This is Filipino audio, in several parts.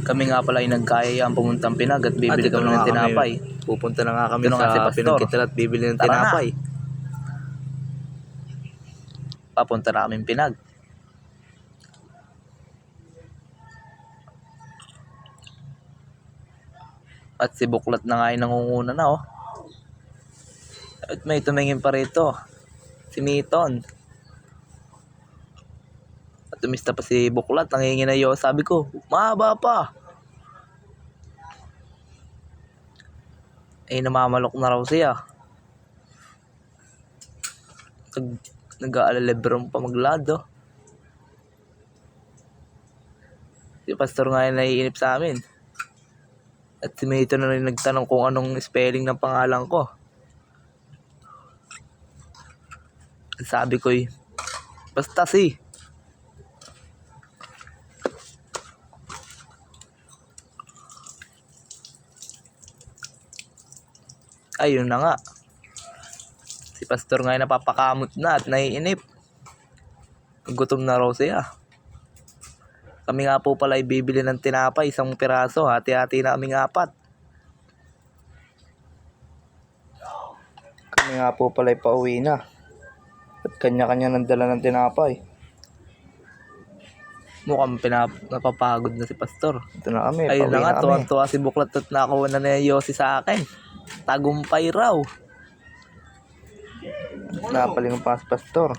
Kami nga pala ay nagkayayaan pumuntang Pinag at bibili kami ng tinapay. Pupunta na nga kami Ito na nga si sa Pastor. Pinagkitala at bibili ng Tara na. tinapay. Papunta na kaming Pinag. At si Buklat na nga ay nangunguna na oh. At may tumingin pa rito. Si Miton. At tumista pa si Buklat. Nanginginayo. Sabi ko, mahaba pa. Eh, namamalok na raw siya. Nag-aalalebrong pa maglado. Si Pastor nga ay naiinip sa amin. At si Miton na rin nagtanong kung anong spelling ng pangalan ko. Sabi ko basta si. Ayun na nga. Si Pastor nga ay napapakamot na at naiinip. Gutom na raw siya. Kami nga po pala ay bibili ng tinapay, 1 piraso. Hati-hati na kaming 4. Kami nga po pala ay pauwi na. At kanya-kanya nang dala ng tinapay. Mukhang napapagod na si Pastor. Ito na kami, Ayun pauwi na nga, na kami. tuwan-tuwa si Buklat at nakakuha na ni Yossi sa akin. Tagumpay raw. Napalingon pa si Pastor.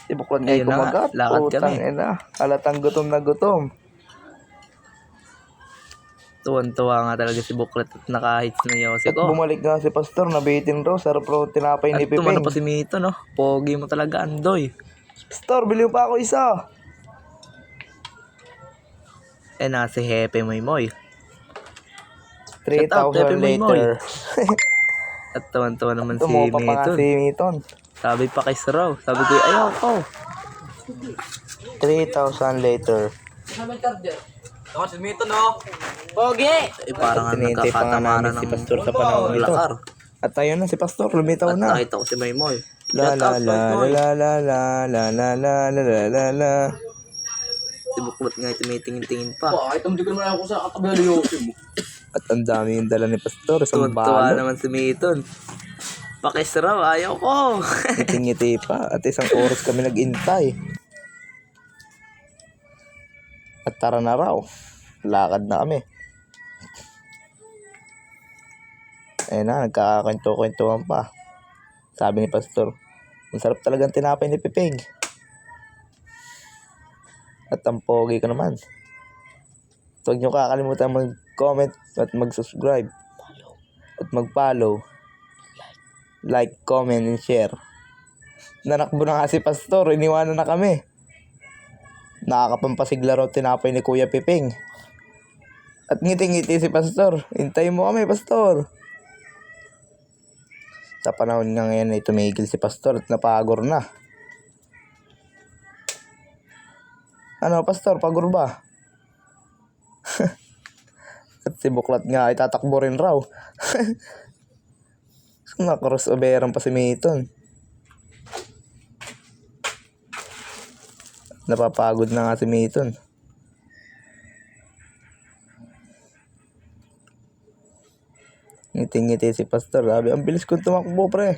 Si Buklat ngayon Ayun na nga, kumagat. lakad kami. Halatang gutom na gutom. Tuwan-tuwa nga talaga si Buklat at nakahits na Yossi At ko. bumalik nga si Pastor, nabitin raw. Sarap raw tinapay ni At tumano Piping. pa si Mito, no? Pogi mo talaga, Andoy. Pastor, bili mo pa ako isa. Eh, nasi Hepe Moymoy. 3,000 later. At tuwan-tuwa naman si Tumupa pa nga Miton. si Miton. Sabi pa kay Saraw. Sabi ko, ayoko. 3,000 later. Ako si Mito, no? Pogi! Eh, parang Tinintay pa nga nagkakatamaran namin si ng Pastor sa panahon nito. lakar. At ayun na si Pastor, lumitaw At na. nakita ko si Maymoy. La Shout la out, la Maymoy. la la la la la la la la la la. Si Buklat nga tumitingin-tingin pa. Kahit hindi ko naman ako sa katabi mo. At ang dami yung dala ni Pastor, isang Tuwan-tuwa balot. naman si Miton. Pakisraw, ayaw ko. Ngiti-ngiti pa at isang oras kami nag-intay. At tara na raw. Lakad na kami. Ayun na, nagkakakwento-kwentuhan pa. Sabi ni Pastor, ang sarap talagang tinapay ni Pipig. At ang pogi ko naman. Huwag nyo kakalimutan mag-comment at mag-subscribe. At mag-follow. Like, comment, and share. Nanakbo na nga si Pastor, iniwanan na kami. Nakakapampasigla raw tinapay ni Kuya Piping. At ngiti-ngiti si Pastor. Hintayin mo kami, Pastor. Sa panahon nga ngayon ay tumigil si Pastor at napagor na. Ano, Pastor, pagor ba? At si Buklat nga ay tatakbo rin raw. Nakrossoveran pa si Miton. Napapagod na nga si Miton. Ngiti-ngiti si Pastor. Sabi, ang bilis kong tumakbo, pre.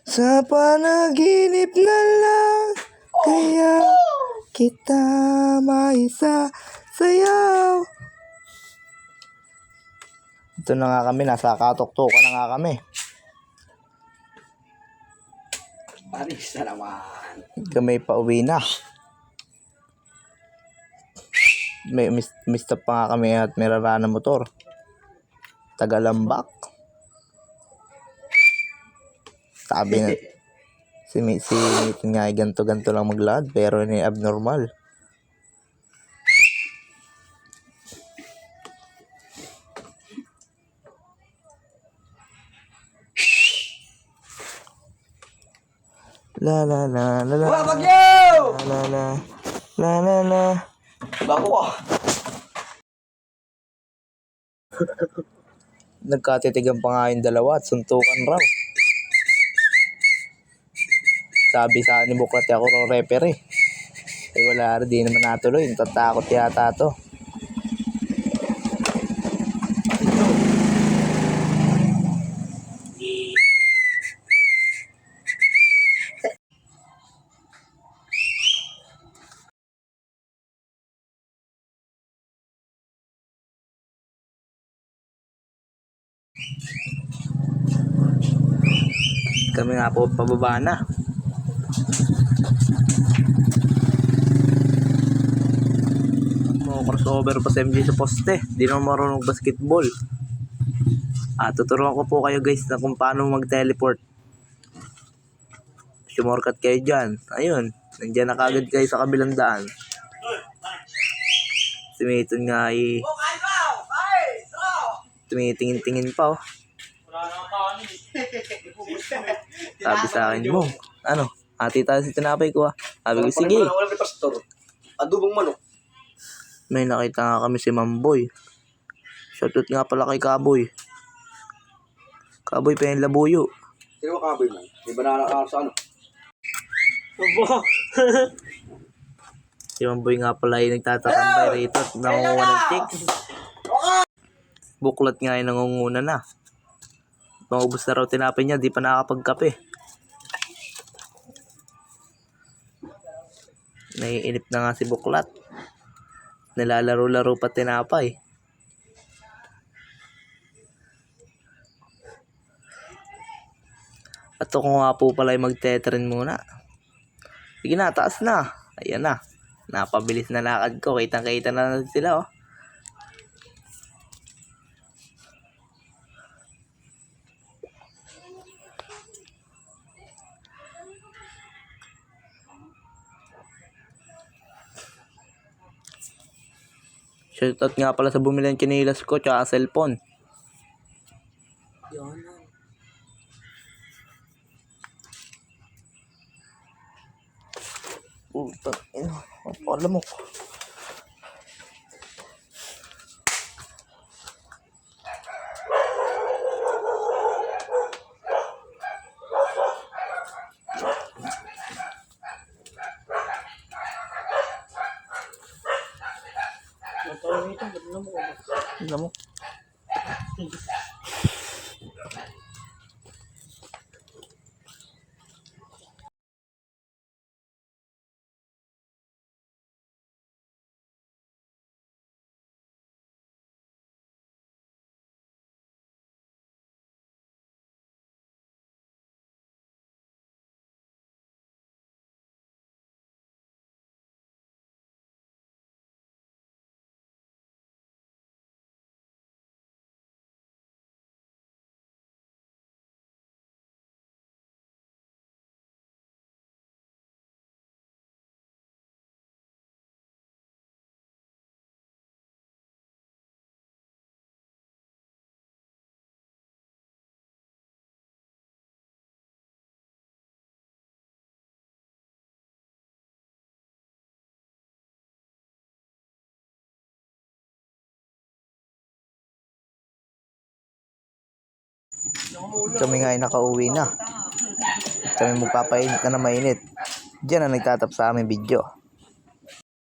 Sa panaginip na lang, kaya kita maisasayaw. Ito na nga kami, nasa katok-tokan na nga kami. Panis na naman. Kami pa uwi na. May mistop pa nga kami at may rarana motor. Tagalambak. Sabi na si Miton nga ay ganto-ganto lang maglakad pero ni abnormal. La la la la la Bagyo! la la la la la. Bako ka. Nagkatitigan pa nga yung dalawa at suntukan raw. Sabi sa akin ni Buklat, ako raw referee. Eh wala rin, di naman natuloy. Natatakot yata to. Kami nga po pababa na. Crossover pa sa MJ sa poste. Di naman marunong basketball. Tuturuan ko po kayo guys na kung paano mag-teleport. Sumorkat kayo dyan. Ayun. Nandiyan na kagad kayo sa kabilang daan. Si Mayton nga ay tumitingin-tingin pa oh. Sabi sa akin mo, ano? Ati tayo sa tinapay ko ah. Sabi ko, sige. Walang pastor. Adubong manok. May nakita nga kami si Mamboy. Shoutout nga pala kay Kaboy. Kaboy pa yung labuyo. Sino ba kaboy mo? May banana ka sa ano? Si Mamboy nga pala yung nagtatakambay rito at nangunguha ng chicks. Buklat nga yung nangunguna na. Maubos na raw tinapay niya, di pa nakakapagkape. Naiinip na nga si Buklat. Nilalaro-laro pa tinapay. At ako nga po pala ay magtetren muna. Sige na, taas na. Ayan na. Napabilis na lakad ko. Kitang-kita na sila oh. Shoutout nga pala sa bumili ng chinilas ko tsaka cellphone. Puta, alam mo. Alam mo. Kami nga ay nakauwi na. Kami magpapainit na mainit. Diyan na nagtatap sa aming video.